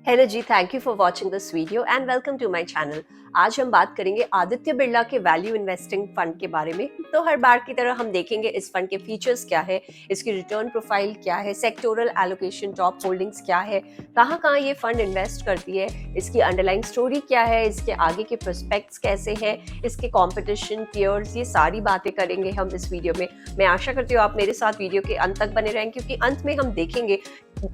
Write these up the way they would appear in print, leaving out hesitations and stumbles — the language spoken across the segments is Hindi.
Hello ji, thank you for watching this video and welcome to my channel. आज हम बात करेंगे आदित्य बिरला के वैल्यू इन्वेस्टिंग फंड के बारे में। तो हर बार की तरह हम देखेंगे इस फंड के फीचर्स क्या है, इसकी रिटर्न प्रोफाइल क्या है, सेक्टोरल एलोकेशन, टॉप होल्डिंग्स क्या है, कहाँ कहाँ ये फंड इन्वेस्ट करती है, इसकी अंडरलाइंग स्टोरी क्या है, इसके आगे के प्रोस्पेक्ट्स कैसे हैं, इसके कॉम्पिटिशन, पेयर्स, ये सारी बातें करेंगे हम इस वीडियो में। मैं आशा करती हूँ आप मेरे साथ वीडियो के अंत तक बने रहें, क्योंकि अंत में हम देखेंगे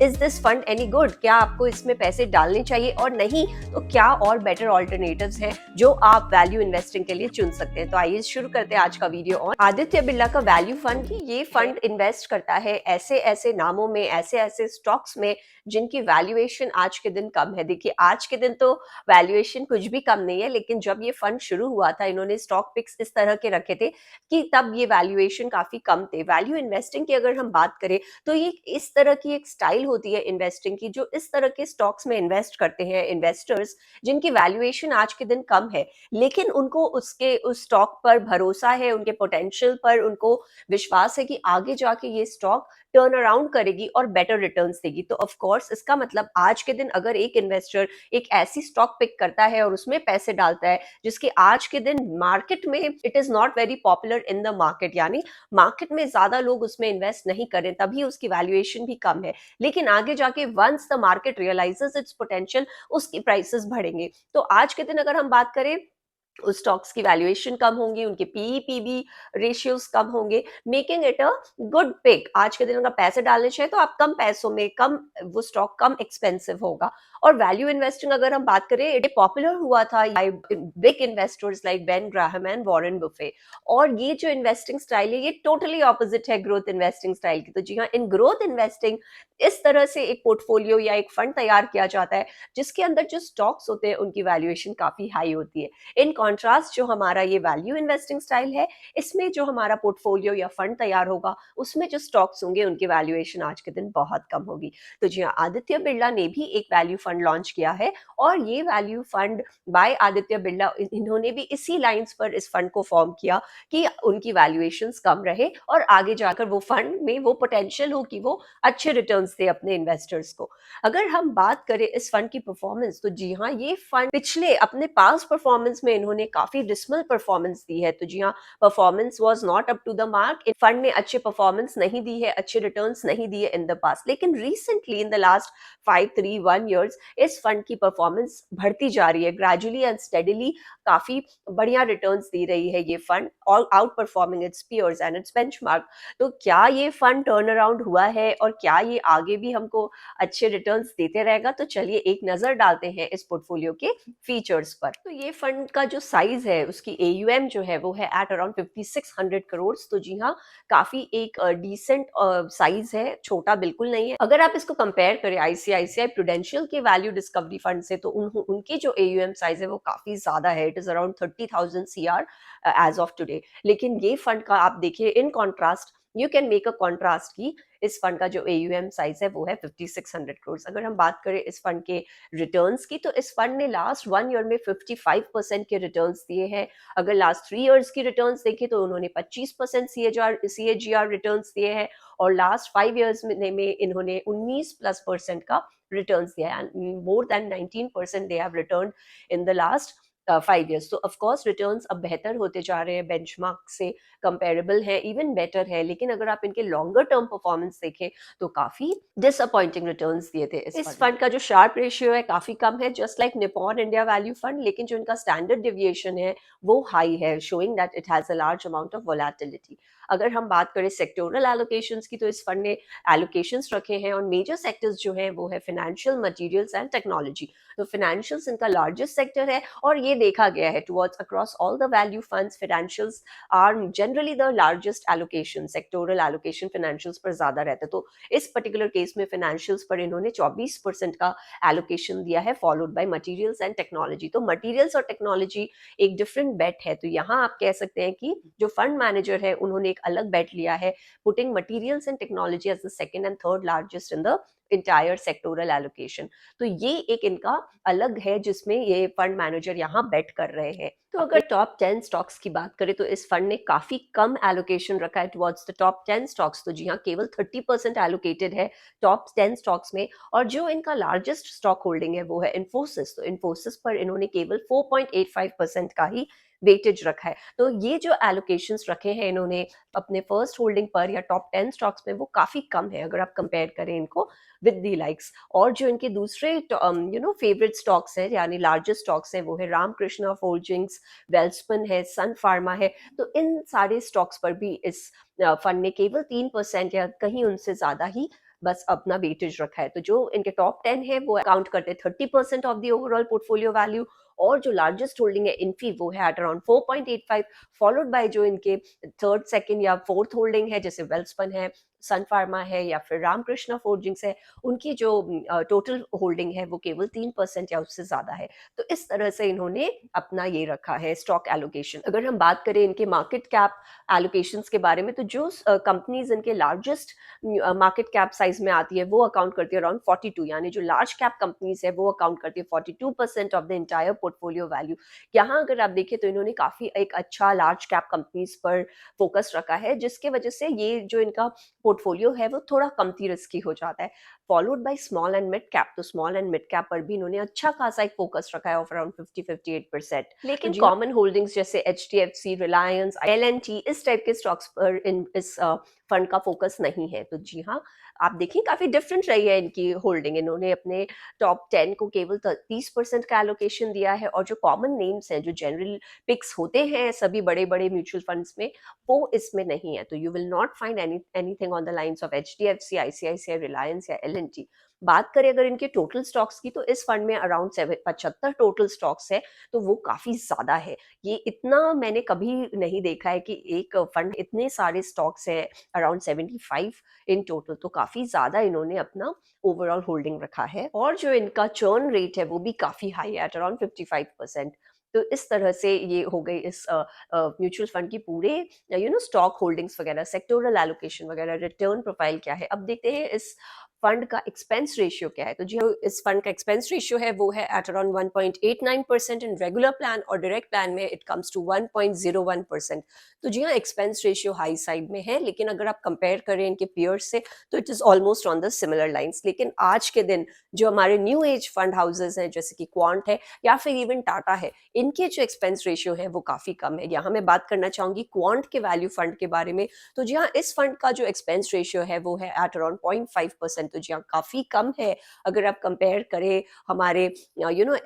is this fund any good, क्या आपको इसमें पैसे डालने चाहिए, और नहीं तो क्या और बेटर ऑल्टरनेटिव्स हैं जो आप वैल्यू इन्वेस्टिंग के लिए चुन सकते हैं। तो आइए शुरू करते हैं आज का वीडियो ऑन आदित्य बिरला का वैल्यू फंड। ये फंड इन्वेस्ट करता है ऐसे ऐसे नामों में, ऐसे ऐसे स्टॉक्स में जिनकी वैल्यूएशन आज के दिन कम है। देखिए, आज के दिन तो वैल्यूएशन कुछ भी कम नहीं है, लेकिन जब ये फंड शुरू हुआ था इन्होंने स्टॉक पिक्स इस तरह के रखे थे कि तब ये वैल्यूएशन काफी कम थे। वैल्यू इन्वेस्टिंग की अगर हम बात करें तो ये इस तरह की एक स्टाइल होती है इन्वेस्टिंग की, जो इस तरह के स्टॉक्स में इन्वेस्ट करते हैं इन्वेस्टर्स जिनकी वैल्यूएशन आज के दिन कम है, लेकिन उनको उसके उस स्टॉक पर भरोसा है, उनके पोटेंशियल पर उनको विश्वास है कि आगे जाके ये स्टॉक टर्न अराउंड करेगी और बेटर रिटर्न्स देगी। तो ऑफ कोर्स इसका मतलब आज के दिन अगर एक इन्वेस्टर एक ऐसी स्टॉक पिक करता है और उसमें पैसे डालता है जिसके आज के दिन मार्केट में it is not very popular in the market, यानी मार्केट में ज्यादा लोग उसमें इन्वेस्ट नहीं करें, तभी उसकी वैल्यूएशन भी कम है, लेकिन आगे जाके once the market realises its potential उसकी प्राइसेस बढ़ेंगे। तो आज के दिन अगर हम बात करें उस स्टॉक्स की वैल्यूएशन कम होंगी, उनके पीई पीबी रेशियोज कम होंगे, making it a good pick. आज के दिन अगर पैसे डालने चाहिए तो आप कम पैसों में कम, वो स्टॉक कम एक्सपेंसिव होगा। और वैल्यू इन्वेस्टिंग अगर हम बात करें, ये पॉपुलर हुआ था big investors like Ben Graham and Warren Buffett. और ये जो इन्वेस्टिंग स्टाइल है ये टोटली ऑपोजिट है ग्रोथ इन्वेस्टिंग स्टाइल की। तो जी हाँ, इन ग्रोथ इन्वेस्टिंग इस तरह से एक पोर्टफोलियो या एक फंड तैयार किया जाता है जिसके अंदर जो स्टॉक्स होते हैं उनकी वैल्यूएशन काफी हाई होती है। इन कॉन्ट्रास्ट जो हमारा ये वैल्यू इन्वेस्टिंग स्टाइल है, इसमें जो हमारा पोर्टफोलियो या फंड तैयार होगा उसमें जो स्टॉक्स होंगे उनकी वैल्यूएशन आज के दिन बहुत कम होगी। तो जी हाँ, आदित्य बिरला ने भी एक वैल्यू फंड लॉन्च किया है, और ये value fund by Aditya Birla, इन्होंने भी इसी लाइंस पर इस फंड को फॉर्म किया कि उनकी वैल्यूएशंस कम रहे और आगे जाकर वो फंड में वो पोटेंशियल हो कि वो अच्छे रिटर्न्स दे अपने इन्वेस्टर्स को। अगर हम बात करें इस फंड की परफॉर्मेंस, तो जी हाँ, ये फंड पिछले अपने पास परफॉर्मेंस में इन्होंने काफी डिसमल परफॉर्मेंस दी है। तो जी हाँ, performance was not up to the mark. Fund ने अच्छे परफॉर्मेंस नहीं दी है, अच्छे रिटर्न्स नहीं दिए इन द पास्ट, लेकिन recently in the last 5-3-1 years इस फंड की परफॉर्मेंस बढ़ती जा रही है, ग्रेजुअली एंड स्टेडिली काफी बढ़िया रिटर्न्स दे रही है ये fund, all out performing its peers and its benchmark. तो क्या ये फंड टर्न अराउंड हुआ है और क्या ये आगे भी हमको अच्छे रिटर्न्स देते रहेगा? तो चलिए एक नजर डालते हैं इस पोर्टफोलियो के फीचर्स पर। तो ये फंड का जो साइज है, उसकी AUM जो है वो है एट अराउंड 5600 करोड़। तो जी हाँ, काफी एक डिसेंट साइज है, छोटा बिल्कुल नहीं है। अगर आप इसको कंपेयर करें ICICI प्रूडेंशियल के वैल्यू डिस्कवरी फंड से, तो उनकी जो AUM साइज है वो काफी ज्यादा है, it is around 30,000 CR as of today. लेकिन ये फंड का आप देखिए in contrast, you can make a contrast की इस फंड का जो AUM साइज है वो है 5600 करोड़। अगर हम बात करें इस फंड के रिटर्न्स की, तो इस फंड ने लास्ट 1 ईयर में 55% के रिटर्न्स दिए हैं। अगर लास्ट 3 इयर्स की रिटर्न्स देखें तो उन्होंने 25% CAGR रिटर्न्स दिए हैं, और लास्ट 5 इयर्स में इन्होंने 19+% का रिटर्न्स दिया है, and more than 19% they have return in the last 5 years. तो ऑफकोर्स रिटर्न्स अब बेहतर होते जा रहे हैं, बेंचमार्क से कंपेरेबल है, इवन बेटर है। लेकिन अगर आप इनके लॉन्गर टर्म परफॉर्मेंस देखें तो काफी डिसअपॉइंटिंग रिटर्न्स दिए थे इस फंड का जो शार्प रेशियो है काफी कम है, just like Nippon India value fund, लेकिन जो इनका स्टैंडर्ड डिविएशन है वो हाई है, showing that it has a large amount of volatility. अगर हम बात करें सेक्टोरल एलोकेशंस की, तो इस फंड ने एलोकेशंस रखे हैं और मेजर सेक्टर्स जो हैं वो है फाइनेंशियल, मटेरियल्स एंड टेक्नोलॉजी। तो फाइनेंशियल्स इनका लार्जेस्ट सेक्टर है, और ये देखा गया है towards across all the value funds, financials are generally the largest allocation, sectoral allocation financials पर ज्यादा रहता है। तो इस पर्टिकुलर केस में फाइनेंशियल्स पर इन्होंने 24% का एलोकेशन दिया है, followed by materials and technology. तो मटेरियल्स और टेक्नोलॉजी एक डिफरेंट बेट है। तो यहाँ आप कह सकते हैं कि जो फंड मैनेजर है उन्होंने एक अलग बेट लिया है, putting materials and technology as the second and third largest in the entire sectoral allocation. तो ये एक इनका अलग है जिसमें ये फंड मैनेजर यहाँ बेट कर रहे हैं। तो अगर टॉप 10 स्टॉक्स की बात करें तो इस फंड ने काफी कम एलोकेशन रखा है टुवर्ड्स द टॉप 10 स्टॉक्स। तो जी हाँ, केवल 30% एलोकेटेड है टॉप 10 स्टॉक्स में। और जो इनका लार्जेस्ट स्टॉक होल्डिंग है वो है इन्फोसिस। तो इन्फोसिस पर इन्होंने केवल 4.85% का ही वेटेज रखा है। तो ये जो एलोकेशंस रखे हैं इन्होंने अपने फर्स्ट होल्डिंग पर या टॉप 10 स्टॉक्स में, वो काफी कम है अगर आप कंपेयर करें इनको विद दी लाइक्स। और जो इनके दूसरे फेवरेट स्टॉक्स हैं यानी लार्जेस्ट स्टॉक्स हैं वो है रामकृष्णा फोर्जिंग्स, वेल्सपन है, सन फार्मा है। तो इन सारे स्टॉक्स पर भी इस फंड ने केवल 3% या कहीं उनसे ज्यादा ही बस अपना वेटेज रखा है। तो जो इनके टॉप 10 है वो अकाउंट करते हैं 30% of the overall portfolio value. और जो लार्जेस्ट होल्डिंग है इनफी वो है एट अराउंड 4.85, फॉलोड बाय जो इनके थर्ड सेकंड या फोर्थ होल्डिंग है जैसे वेल्सपन है, सन फार्मा है या फिर रामकृष्णा फोर्जिंग्स है, उनकी जो टोटल होल्डिंग है वो केवल 3% या उससे ज्यादा है। तो इस तरह से इन्होंने अपना ये रखा है स्टॉक एलोकेशन। अगर हम बात करें इनके मार्केट कैप एलोकेशंस के बारे में तो जो कंपनीज इनके लार्जेस्ट मार्केट कैप साइज में आती है वो अकाउंट करती है अराउंड 42, यानी जो लार्ज कैप कंपनीज है वो अकाउंट करती है 42% of the entire portfolio value. यहाँ अगर आप देखें तो इन्होंने काफी एक अच्छा लार्ज कैप कंपनीज पर फोकस रखा है, जिसके वजह से ये जो इनका पोर्टफोलियो है वो थोड़ा कमती रिस्की हो जाता है। Followed by small and mid cap. तो स्मॉल एंड मिड कैप पर भी इन्होंने अच्छा खासा एक फोकस रखा है ऑफ अराउंड 50-58%। लेकिन कॉमन होल्डिंग्स जैसे HDFC, रिलायंस, LNT इस टाइप के स्टॉक्स पर इस फंड का फोकस नहीं है। तो जी हाँ, आप देखिए काफी डिफरेंट रही है इनकी होल्डिंग। इन्होंने अपने टॉप 10 को केवल 30% का एलोकेशन दिया है और जो कॉमन नेम्स हैं, जो जनरल पिक्स होते हैं सभी बड़े बड़े म्यूचुअल फंड्स में, वो इसमें नहीं है। तो you will not find anything on the lines of HDFC, ICICI, Reliance या LNT। बात करें अगर इनके टोटल स्टॉक्स की तो इस फंड में अराउंड 75 टोटल स्टॉक्स है। तो वो काफी ज्यादा है। ये इतना मैंने कभी नहीं देखा है कि एक फंड इतने सारे स्टॉक्स है, अराउंड 75 इन टोटल। तो काफी ज्यादा इन्होंने अपना ओवरऑल होल्डिंग रखा है। और जो इनका चर्न रेट है वो भी काफी हाई है एट अराउंड 55%। तो इस तरह से ये हो गई इस म्यूचुअल फंड की पूरे स्टॉक होल्डिंग्स वगैरह, सेक्टोरल एलोकेशन वगैरह, रिटर्न प्रोफाइल क्या है। अब देखते हैं इस फंड का एक्सपेंस रेशियो क्या है। तो जी इस फंड का एक्सपेंस रेशियो है वो है at around 1.89% in regular plan, और डायरेक्ट प्लान में इट कम्स टू 1.01%। तो जी हाँ, एक्सपेंस रेशियो हाई साइड में है, लेकिन अगर आप कंपेयर करें इनके पियर्स से तो it is almost on the similar lines. लेकिन आज के दिन जो हमारे न्यू एज फंड हाउसेज हैं जैसे कि क्वांट है या फिर इवन टाटा है, इनके जो एक्सपेंस रेशियो है वो काफी कम है। यहाँ मैं बात करना चाहूंगी क्वांट के वैल्यू फंड के बारे में। तो जी हाँ, इस फंड का जो एक्सपेंस रेशियो है वो है एट अराउंड 0.5%। तो जी हाँ, काफी कम है अगर आप कंपेयर करें हमारे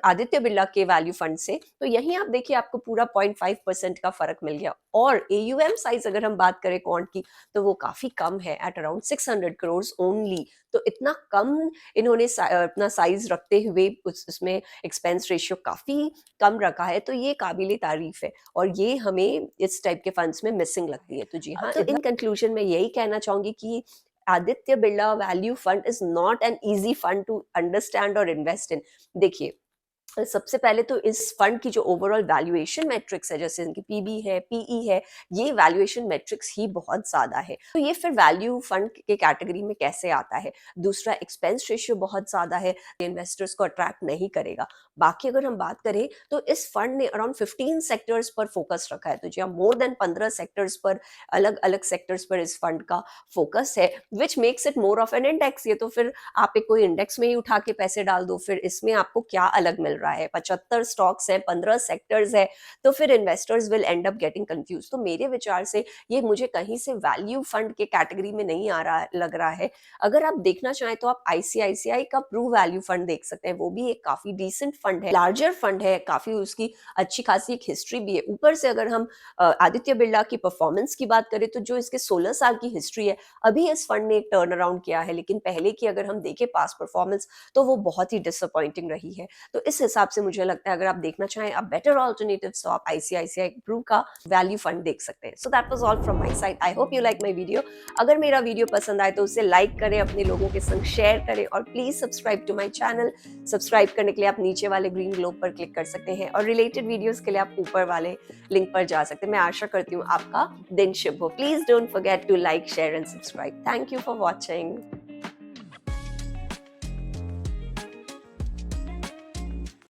आदित्य बिरला के वैल्यू फंड से। तो यहीं आप देखिए आपको पूरा 0.5% का फर्क मिल गया। और AUM साइज अगर हम बात करें क्वांट की तो वो काफी कम है एट अराउंड 600 करोड़ ओनली। तो इतना कम इन्होंने अपना साइज रखते हुए उसमें एक्सपेंस रेशियो काफी कम रखा है। तो ये काबिले तारीफ है और ये हमें इस टाइप के फंड्स में मिसिंग लगती है। तो जी हाँ, तो इन कंक्लूजन में यही कहना चाहूंगी कि Aditya Birla value fund is not an easy fund to understand और इन्वेस्ट इन। देखिए, सबसे पहले तो इस फंड की जो ओवरऑल वैल्यूएशन मैट्रिक्स है, जैसे इनकी PB है, PE है, ये वैल्यूएशन मैट्रिक्स ही बहुत ज्यादा है। तो ये फिर वैल्यू फंड के कैटेगरी में कैसे आता है। दूसरा, एक्सपेंस रेशियो बहुत ज्यादा है, इन्वेस्टर्स को अट्रैक्ट नहीं करेगा। बाकी अगर हम बात करें तो इस फंड ने अराउंड 15 सेक्टर्स पर फोकस रखा है। तो जी हाँ, मोर देन 15 सेक्टर्स पर, अलग अलग सेक्टर्स पर इस फंड का फोकस है, which makes it more of an index. ये तो फिर आप एक कोई इंडेक्स में ही उठा के पैसे डाल दो, फिर इसमें आपको क्या अलग मिल रहा है। 75 स्टॉक्स हैं, 15 सेक्टर्स है, तो फिर investors will and up getting confuse. तो मेरे विचार से ये मुझे कहीं से वैल्यू फंड के कैटेगरी में नहीं आ रहा लग रहा है। अगर आप देखना चाहें तो आप ICICI का प्रू वैल्यू फंड देख सकते हैं, वो भी एक काफी डिसेंट फंड है, लार्जर फंड है, काफी उसकी अच्छी खासी एक हिस्ट्री भी है। ऊपर से अगर हम आदित्य बिरला की परफॉर्मेंस की बात करें तो जो इसके 16 साल की हिस्ट्री है, अभी इस फंड ने एक टर्न अराउंड किया है, लेकिन पहले की अगर हम देखें पास्ट परफॉर्मेंस तो वो बहुत ही डिसअपॉइंटिंग रही है। तो इस हिसाब से मुझे लगता है अगर आप देखना चाहें आप बेटर ऑल्टरनेटिव्स तो आप ICICI प्रू का वैल्यू फंड देख सकते हैं। So that was all from my side. I hope you like my video. अगर मेरा वीडियो पसंद आए तो उसे लाइक करें, अपने लोगों के संग शेयर करें और please subscribe to my channel. Subscribe करने के लिए आप नीचे वाले ग्रीन ग्लोब पर क्लिक कर सकते हैं और रिलेटेड वीडियोस के लिए आप ऊपर वाले लिंक पर जा सकते हैं। मैं आशा करती हूँ आपका दिन शुभ हो। Please don't forget to like, share and subscribe. Thank you for watching.